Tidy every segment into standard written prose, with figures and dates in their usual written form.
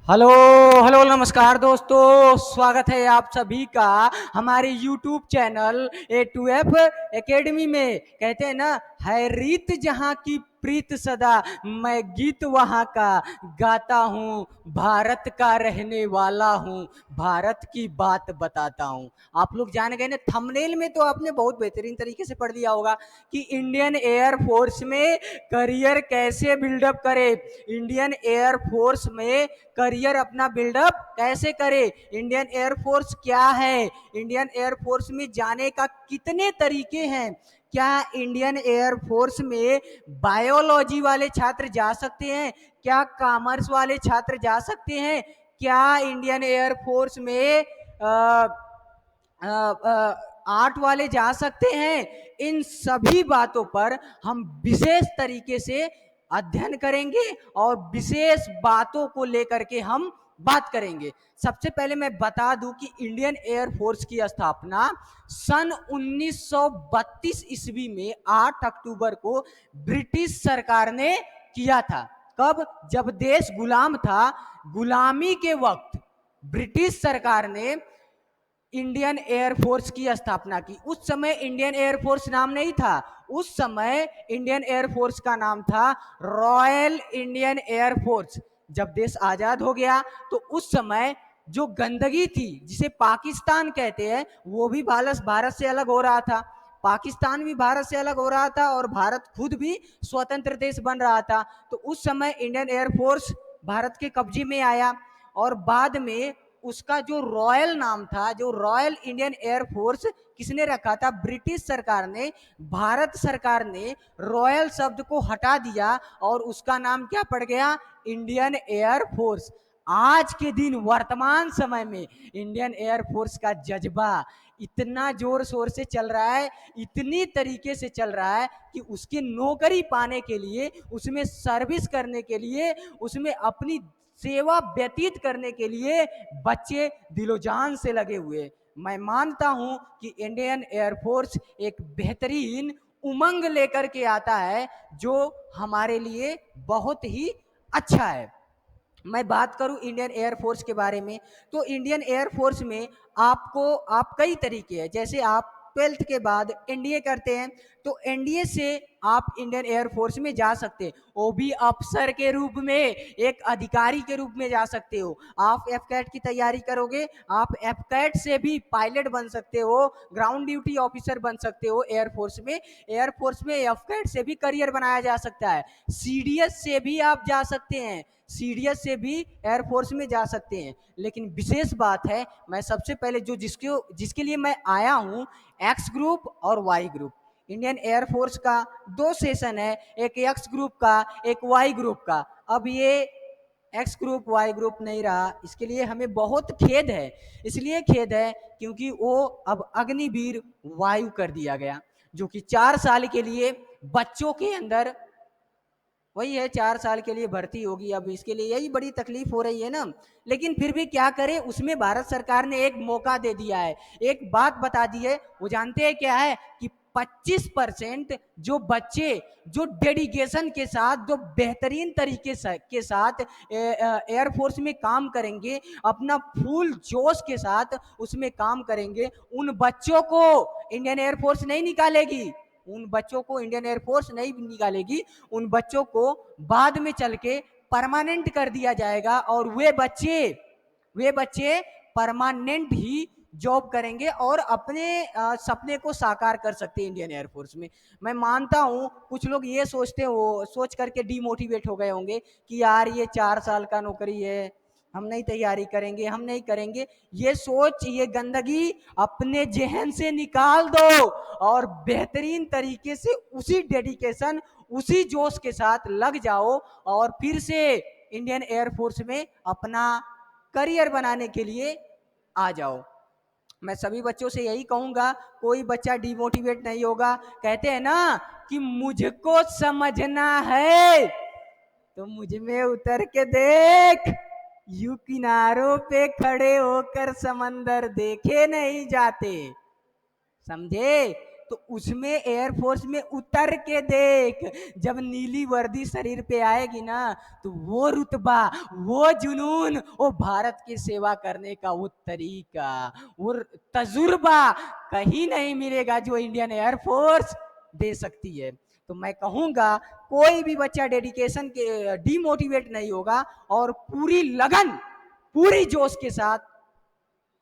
Hello hello नमस्कार दोस्तों, स्वागत है आप सभी का हमारे YouTube चैनल A2F एकेडमी में। कहते हैं ना, है रीत जहाँ की प्रीत सदा, मैं गीत वहाँ का गाता हूँ, भारत का रहने वाला हूँ, भारत की बात बताता हूँ। आप लोग जान गए ना, थंबनेल में तो आपने बहुत बेहतरीन तरीके से पढ़ लिया होगा कि इंडियन एयर फोर्स में करियर कैसे बिल्डअप करे, इंडियन एयर फोर्स में करियर अपना बिल्डअप कैसे करे, इंडियन एयरफोर्स क्या है, इंडियन एयरफोर्स में जाने का कितने तरीके हैं, क्या इंडियन एयरफोर्स में बायोलॉजी वाले छात्र जा सकते हैं, क्या कॉमर्स वाले छात्र जा सकते हैं, क्या इंडियन एयरफोर्स में आर्ट वाले जा सकते हैं। इन सभी बातों पर हम विशेष तरीके से अध्ययन करेंगे और विशेष बातों को लेकर के हम बात करेंगे। सबसे पहले मैं बता दूं कि इंडियन एयर फोर्स की स्थापना सन 1932 ईस्वी में 8 अक्टूबर को ब्रिटिश सरकार ने किया था। कब? जब देश गुलाम था, गुलामी के वक्त ब्रिटिश सरकार ने इंडियन एयरफोर्स की स्थापना की। उस समय इंडियन एयरफोर्स नाम नहीं था, उस समय इंडियन एयरफोर्स का नाम था रॉयल इंडियन एयरफोर्स। जब देश आजाद हो गया तो उस समय जो गंदगी थी, जिसे पाकिस्तान कहते हैं, वो भी भारत से अलग हो रहा था, पाकिस्तान भी भारत से अलग हो रहा था और भारत खुद भी स्वतंत्र देश बन रहा था। तो उस समय इंडियन एयरफोर्स भारत के कब्जे में आया और बाद में उसका जो रॉयल नाम था, जो रॉयल इंडियन एयरफोर्स किसने रखा था? ब्रिटिश सरकार ने। भारत सरकार ने रॉयल शब्द को हटा दिया और उसका नाम क्या पड़ गया? Indian air force. आज के दिन वर्तमान समय में इंडियन एयरफोर्स का जज्बा इतना जोर शोर से चल रहा है, इतनी तरीके से चल रहा है कि उसकी नौकरी पाने के लिए, उसमें सर्विस करने के लिए, उसमें अपनी सेवा व्यतीत करने के लिए बच्चे दिलोजान से लगे हुए। मैं मानता हूं कि इंडियन एयरफोर्स एक बेहतरीन उमंग लेकर के आता है जो हमारे लिए बहुत ही अच्छा है। मैं बात करूं इंडियन एयरफोर्स के बारे में, तो इंडियन एयरफोर्स में आप कई तरीके हैं। जैसे आप 12th के बाद एनडीए करते हैं, तो एनडीए से आप इंडियन एयरफोर्स में जा सकते हैं, वो भी अफसर के रूप में, एक अधिकारी के रूप में जा सकते हो। आप एफकैट की तैयारी करोगे, आप एफकैट से भी पायलट बन सकते हो, ग्राउंड ड्यूटी ऑफिसर बन सकते हो एयरफोर्स में। एयरफोर्स में एफकैट से भी करियर बनाया जा सकता है, सीडीएस से भी आप जा सकते हैं, सीडीएस से भी एयरफोर्स में जा सकते हैं। लेकिन विशेष बात है, मैं सबसे पहले जो जिसके लिए मैं आया हूं, एक्स ग्रुप और वाई ग्रुप। इंडियन एयरफोर्स का दो सेशन है, एक एक्स ग्रुप का, एक वाई ग्रुप का। अब ये एक्स ग्रुप वाई ग्रुप नहीं रहा, इसके लिए हमें बहुत खेद है। इसलिए खेद है क्योंकि वो अब अग्निवीर वायु कर दिया गया, जो कि 4 साल के लिए बच्चों के अंदर, वही है, 4 साल के लिए भर्ती होगी। अब इसके लिए यही बड़ी तकलीफ हो रही है ना। लेकिन फिर भी क्या करें, उसमें भारत सरकार ने एक मौका दे दिया है, एक बात बता दी है। वो जानते हैं क्या है? कि 25% जो बच्चे जो डेडिकेशन के साथ, जो बेहतरीन तरीके के साथ एयरफोर्स में काम करेंगे, अपना फुल जोश के साथ उसमें काम करेंगे, उन बच्चों को इंडियन एयरफोर्स नहीं निकालेगी, उन बच्चों को इंडियन एयरफोर्स नहीं निकालेगी, उन बच्चों को बाद में चल के परमानेंट कर दिया जाएगा और वे बच्चे परमानेंट ही जॉब करेंगे और अपने सपने को साकार कर सकते हैं इंडियन एयरफोर्स में। मैं मानता हूं कुछ लोग ये सोच करके डिमोटिवेट हो गए होंगे कि यार ये 4 साल का नौकरी है, हम नहीं तैयारी करेंगे, हम नहीं करेंगे। ये सोच, ये गंदगी अपने जहन से निकाल दो और बेहतरीन तरीके से उसी डेडिकेशन, उसी जोश के साथ लग जाओ और फिर से इंडियन एयरफोर्स में अपना करियर बनाने के लिए आ जाओ। मैं सभी बच्चों से यही कहूंगा, कोई बच्चा डिमोटिवेट नहीं होगा। कहते हैं ना कि मुझको समझना है तो मुझ में उतर के देख, यू किनारों पे खड़े होकर समंदर देखे नहीं जाते, समझे? तो उसमें एयरफोर्स में उतर के देख, जब नीली वर्दी शरीर पे आएगी ना, तो वो रुतबा, वो जुनून, वो भारत की सेवा करने का वो तरीका, वो तजुर्बा कहीं नहीं मिलेगा जो इंडियन एयरफोर्स दे सकती है। तो मैं कहूंगा कोई भी बच्चा डेडिकेशन के डिमोटिवेट नहीं होगा और पूरी लगन, पूरी जोश के साथ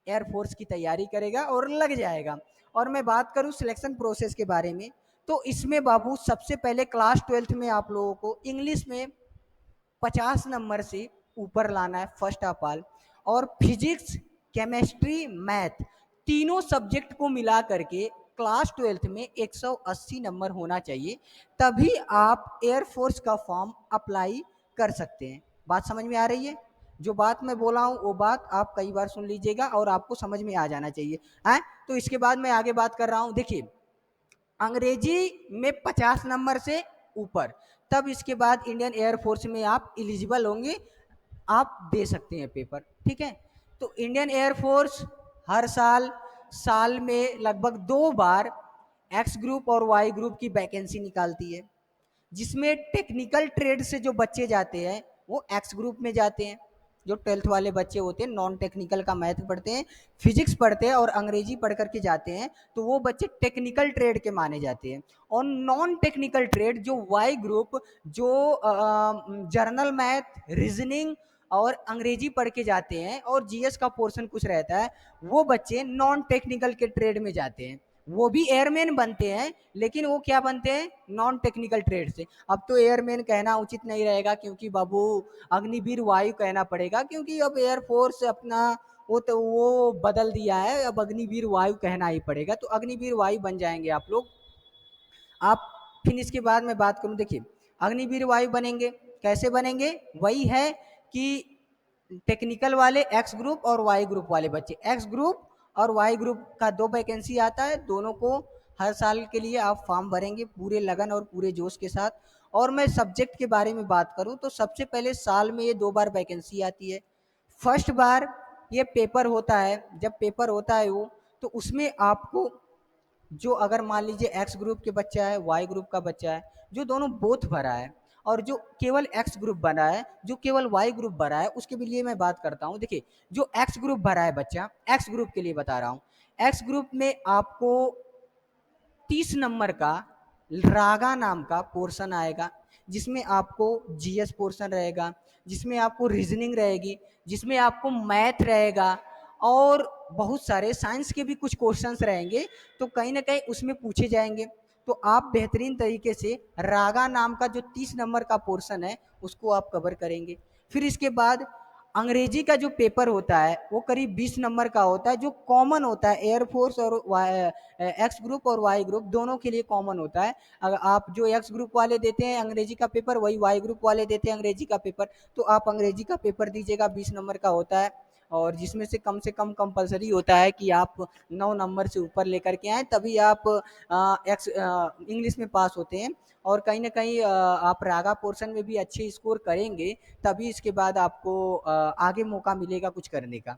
एयरफोर्स की तैयारी करेगा और लग जाएगा। और मैं बात करूं सिलेक्शन प्रोसेस के बारे में, तो इसमें बाबू सबसे पहले क्लास 12th में आप लोगों को इंग्लिश में 50 नंबर से ऊपर लाना है फर्स्ट ऑफ ऑल, और फिजिक्स, केमिस्ट्री, मैथ, तीनों सब्जेक्ट को मिला करके क्लास 12th में 180 नंबर होना चाहिए, तभी आप एयरफोर्स का फॉर्म अप्लाई कर सकते हैं। बात समझ में आ रही है? जो बात मैं बोला हूँ वो बात आप कई बार सुन लीजिएगा और आपको समझ में आ जाना चाहिए है। तो इसके बाद मैं आगे बात कर रहा हूँ। देखिए, अंग्रेजी में 50 नंबर से ऊपर, तब इसके बाद इंडियन एयरफोर्स में आप एलिजिबल होंगे, आप दे सकते हैं पेपर। ठीक है? तो इंडियन एयरफोर्स हर साल साल में लगभग 2 बार एक्स ग्रुप और वाई ग्रुप की वैकेंसी निकालती है, जिसमें टेक्निकल ट्रेड से जो बच्चे जाते हैं वो एक्स ग्रुप में जाते हैं। जो 12th वाले बच्चे होते हैं, नॉन टेक्निकल का मैथ पढ़ते हैं, फिजिक्स पढ़ते हैं और अंग्रेजी पढ़ करके जाते हैं, तो वो बच्चे टेक्निकल ट्रेड के माने जाते हैं। और नॉन टेक्निकल ट्रेड जो वाई ग्रुप, जो जर्नल मैथ, रीजनिंग और अंग्रेजी पढ़ के जाते हैं और जीएस का पोर्शन कुछ रहता है, वो बच्चे नॉन टेक्निकल के ट्रेड में जाते हैं। वो भी एयरमैन बनते हैं, लेकिन वो क्या बनते हैं? नॉन टेक्निकल ट्रेड से। अब तो एयरमैन कहना उचित नहीं रहेगा, क्योंकि बाबू अग्निवीर वायु कहना पड़ेगा, क्योंकि अब एयरफोर्स अपना वो तो वो बदल दिया है, अब अग्निवीर वायु कहना ही पड़ेगा। तो अग्निवीर वायु बन जाएंगे आप लोग। आप फिर इसके बाद मैं बात करूं, देखिए अग्निवीर वायु बनेंगे, कैसे बनेंगे? वही है कि टेक्निकल वाले एक्स ग्रुप और वाई ग्रुप वाले बच्चे, एक्स ग्रुप और वाई ग्रुप का 2 वैकेंसी आता है, दोनों को हर साल के लिए आप फॉर्म भरेंगे पूरे लगन और पूरे जोश के साथ। और मैं सब्जेक्ट के बारे में बात करूं तो सबसे पहले साल में ये 2 बार वैकेंसी आती है। फर्स्ट बार ये पेपर होता है, जब पेपर होता है वो, तो उसमें आपको, जो अगर मान लीजिए एक्स ग्रुप के बच्चा है, वाई ग्रुप का बच्चा है, जो दोनों बोथ भरा है, और जो केवल एक्स ग्रुप बना है, जो केवल वाई ग्रुप भरा है, उसके लिए मैं बात करता हूँ। देखिए, जो एक्स ग्रुप भरा है बच्चा, एक्स ग्रुप के लिए बता रहा हूँ, एक्स ग्रुप में आपको 30 नंबर का रागा नाम का पोर्शन आएगा, जिसमें आपको जीएस पोर्शन रहेगा, जिसमें आपको रीजनिंग रहेगी, जिसमें आपको मैथ रहेगा, और बहुत सारे साइंस के भी कुछ क्वेश्चंस रहेंगे, तो कहीं ना कहीं उसमें पूछे जाएंगे। तो आप बेहतरीन तरीके से रागा नाम का जो 30 नंबर का पोर्शन है उसको आप कवर करेंगे। फिर इसके बाद अंग्रेजी का जो पेपर होता है वो करीब 20 नंबर का होता है, जो कॉमन होता है एयरफोर्स और एक्स ग्रुप और वाई ग्रुप दोनों के लिए कॉमन होता है। अगर आप जो एक्स ग्रुप वाले देते हैं अंग्रेजी का पेपर, वही वाई ग्रुप वाले देते हैं अंग्रेजी का पेपर, तो आप अंग्रेजी का पेपर दीजिएगा, 20 नंबर का होता है, और जिसमें से कम कंपलसरी होता है कि आप 9 नंबर से ऊपर लेकर के आए, तभी आप एक्स इंग्लिश में पास होते हैं। और कहीं ना कहीं आप रागा पोर्शन में भी अच्छे स्कोर करेंगे, तभी इसके बाद आपको आगे मौका मिलेगा कुछ करने का।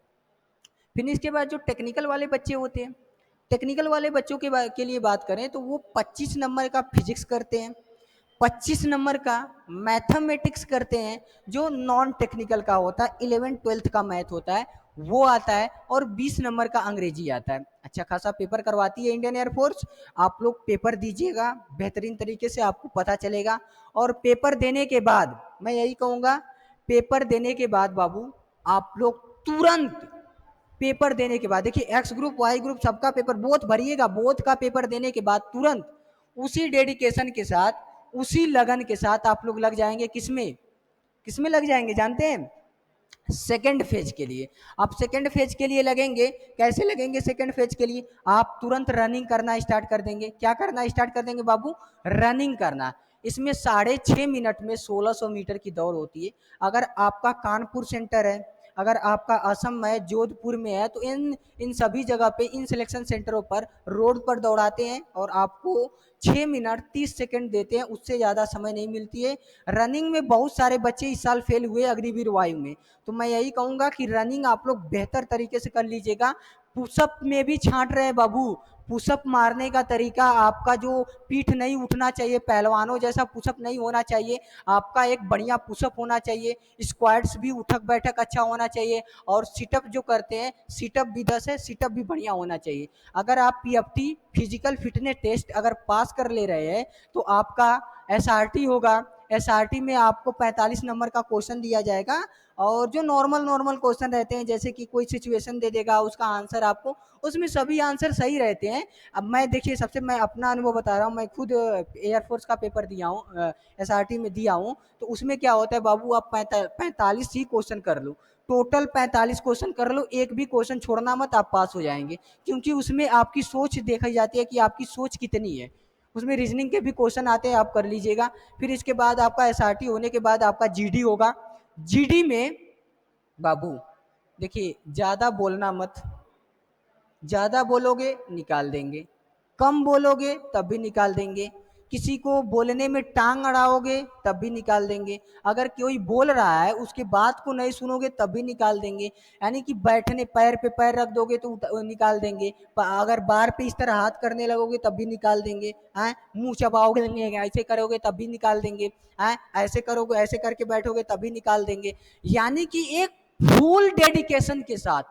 फिर इसके बाद जो टेक्निकल वाले बच्चे होते हैं, टेक्निकल वाले बच्चों के लिए बात करें तो वो 25 नंबर का फिजिक्स करते हैं, 25 नंबर का मैथमेटिक्स करते हैं, जो नॉन टेक्निकल का होता है, 11th-12th का मैथ होता है वो आता है, और 20 नंबर का अंग्रेजी आता है। अच्छा खासा पेपर करवाती है इंडियन एयरफोर्स। आप लोग पेपर दीजिएगा, बेहतरीन तरीके से आपको पता चलेगा। और पेपर देने के बाद मैं यही कहूँगा, पेपर देने के बाद बाबू आप लोग तुरंत, पेपर देने के बाद, देखिए एक्स ग्रुप वाई ग्रुप सबका पेपर बोथ भरिएगा, बोथ का पेपर देने के बाद तुरंत उसी डेडिकेशन के साथ, उसी लगन के साथ आप लोग लग जाएंगे, किसमें किसमें लग जाएंगे जानते हैं? सेकेंड फेज के लिए। आप सेकेंड फेज के लिए लगेंगे, कैसे लगेंगे सेकेंड फेज के लिए? आप तुरंत रनिंग करना स्टार्ट कर देंगे। क्या करना स्टार्ट कर देंगे बाबू? रनिंग करना। इसमें 6.5 मिनट में 1600 मीटर की दौड़ होती है। अगर आपका कानपुर सेंटर है, अगर आपका असम है, जोधपुर में है, तो इन इन सभी जगह पे, इन सिलेक्शन सेंटरों पर रोड पर दौड़ाते हैं और आपको 6 मिनट 30 सेकंड देते हैं, उससे ज़्यादा समय नहीं मिलती है। रनिंग में बहुत सारे बच्चे इस साल फेल हुए अग्निवीर वायु में, तो मैं यही कहूँगा कि रनिंग आप लोग बेहतर तरीके से कर लीजिएगा। पुशअप में भी छांट रहे हैं बाबू, पुशअप मारने का तरीका, आपका जो पीठ नहीं उठना चाहिए, पहलवानों जैसा पुशअप नहीं होना चाहिए, आपका एक बढ़िया पुशअप होना चाहिए। स्क्वाट्स भी उठक बैठक अच्छा होना चाहिए, और सिटअप जो करते हैं, सिटअप भी 10 है, सिटअप भी बढ़िया होना चाहिए। अगर आप पीएफटी फिजिकल फिटनेस टेस्ट अगर पास कर ले रहे हैं तो आपका एसआरटी होगा। एसआरटी में आपको 45 नंबर का क्वेश्चन दिया जाएगा, और जो नॉर्मल नॉर्मल क्वेश्चन रहते हैं, जैसे कि कोई सिचुएशन दे देगा, उसका आंसर आपको, उसमें सभी आंसर सही रहते हैं। अब मैं देखिए, सबसे मैं अपना अनुभव बता रहा हूँ, मैं खुद एयरफोर्स का पेपर दिया हूँ, एसआरटी में दिया हूँ। तो उसमें क्या होता है बाबू, आप 45 ही क्वेश्चन कर लो, टोटल 45 क्वेश्चन कर लो, एक भी क्वेश्चन छोड़ना मत, आप पास हो जाएंगे। क्योंकि उसमें आपकी सोच देखी जाती है कि आपकी सोच कितनी है। उसमें रीजनिंग के भी क्वेश्चन आते हैं, आप कर लीजिएगा। फिर इसके बाद आपका एसआरटी होने के बाद आपका जीडी होगा। जीडी में बाबू देखिए, ज़्यादा बोलना मत, ज़्यादा बोलोगे निकाल देंगे, कम बोलोगे तब भी निकाल देंगे, किसी को बोलने में टांग अड़ाओगे तब भी निकाल देंगे, अगर कोई बोल रहा है उसके बात को नहीं सुनोगे तब भी निकाल देंगे। यानी कि बैठने पैर पे पैर रख दोगे तो निकाल देंगे, अगर बार पे इस तरह हाथ करने लगोगे तब भी निकाल देंगे, हैं मुंह चबाओगे ऐसे करोगे तब भी निकाल देंगे, हैं ऐसे करोगे, ऐसे करके बैठोगे तब भी निकाल देंगे। यानी कि एक फुल डेडिकेशन के साथ,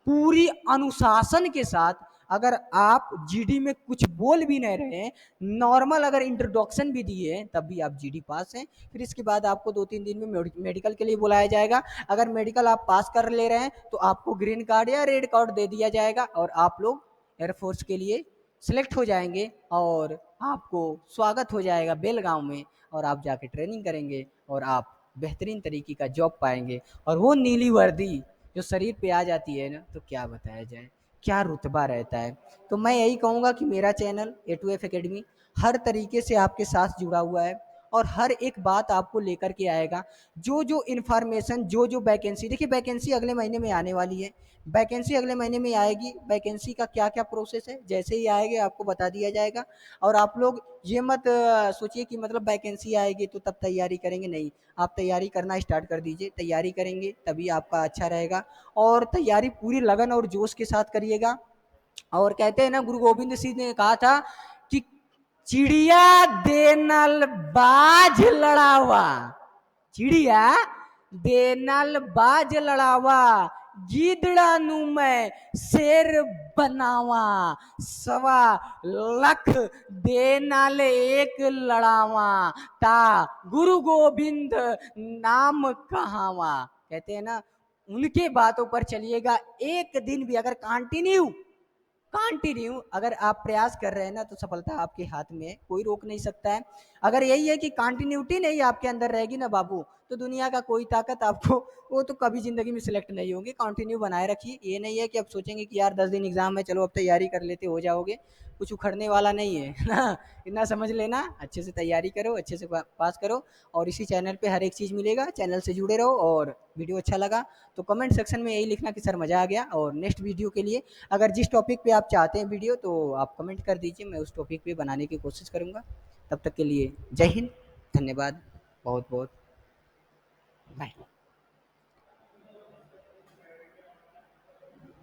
पूरी अनुशासन के साथ, अगर आप जीडी में कुछ बोल भी नहीं रहे हैं, नॉर्मल अगर इंट्रोडक्शन भी दिए हैं, तब भी आप जीडी पास हैं। फिर इसके बाद आपको 2-3 दिन में मेडिकल के लिए बुलाया जाएगा। अगर मेडिकल आप पास कर ले रहे हैं तो आपको ग्रीन कार्ड या रेड कार्ड दे दिया जाएगा, और आप लोग एयरफोर्स के लिए सिलेक्ट हो जाएंगे, और आपको स्वागत हो जाएगा बेलगांव में, और आप जाके ट्रेनिंग करेंगे, और आप बेहतरीन तरीके का जॉब पाएंगे। और वो नीली वर्दी जो शरीर पे आ जाती है ना, तो क्या बताया जाए, क्या रुतबा रहता है। तो मैं यही कहूँगा कि मेरा चैनल A2F एकेडमी हर तरीके से आपके साथ जुड़ा हुआ है, और हर एक बात आपको लेकर के आएगा। जो जो इन्फॉर्मेशन, जो जो वैकेंसी, देखिए वैकेंसी अगले महीने में आने वाली है, वैकेंसी अगले महीने में आएगी। वैकेंसी का क्या क्या प्रोसेस है, जैसे ही आएगा आपको बता दिया जाएगा। और आप लोग ये मत सोचिए कि मतलब वैकेंसी आएगी तो तब तैयारी करेंगे, नहीं, आप तैयारी करना स्टार्ट कर दीजिए। तैयारी करेंगे तभी आपका अच्छा रहेगा, और तैयारी पूरी लगन और जोश के साथ करिएगा। और कहते हैं ना, गुरु गोविंद सिंह ने कहा था कि चिड़िया देनल बाज लड़ावा, चिड़िया देनल बाज लड़ावा, गीदड़ा नु मैं शेर बनावा, 1.25 लाख देनल एक लड़ावा, ता गुरु गोविंद नाम कहावा। कहते हैं ना, उनके बातों पर चलिएगा। एक दिन भी अगर कंटिन्यू अगर आप प्रयास कर रहे हैं ना, तो सफलता आपके हाथ में है, कोई रोक नहीं सकता है। अगर यही है कि कंटिन्यूटी नहीं आपके अंदर रहेगी ना बाबू, तो दुनिया का कोई ताकत आपको, वो तो कभी जिंदगी में सिलेक्ट नहीं होंगे। कंटिन्यू बनाए रखिए, ये नहीं है कि अब सोचेंगे कि यार 10 दिन एग्जाम है, चलो अब तैयारी कर लेते हो जाओगे, कुछ उखड़ने वाला नहीं है ना। इतना समझ लेना, अच्छे से तैयारी करो, अच्छे से पास करो। और इसी चैनल पे हर एक चीज़ मिलेगा, चैनल से जुड़े रहो। और वीडियो अच्छा लगा तो कमेंट सेक्शन में यही लिखना कि सर मज़ा आ गया। और नेक्स्ट वीडियो के लिए अगर जिस टॉपिक पे आप चाहते हैं वीडियो, तो आप कमेंट कर दीजिए, मैं उस टॉपिक पे बनाने की कोशिश करूँगा। तब तक के लिए जय हिंद, धन्यवाद, बहुत बहुत बाय।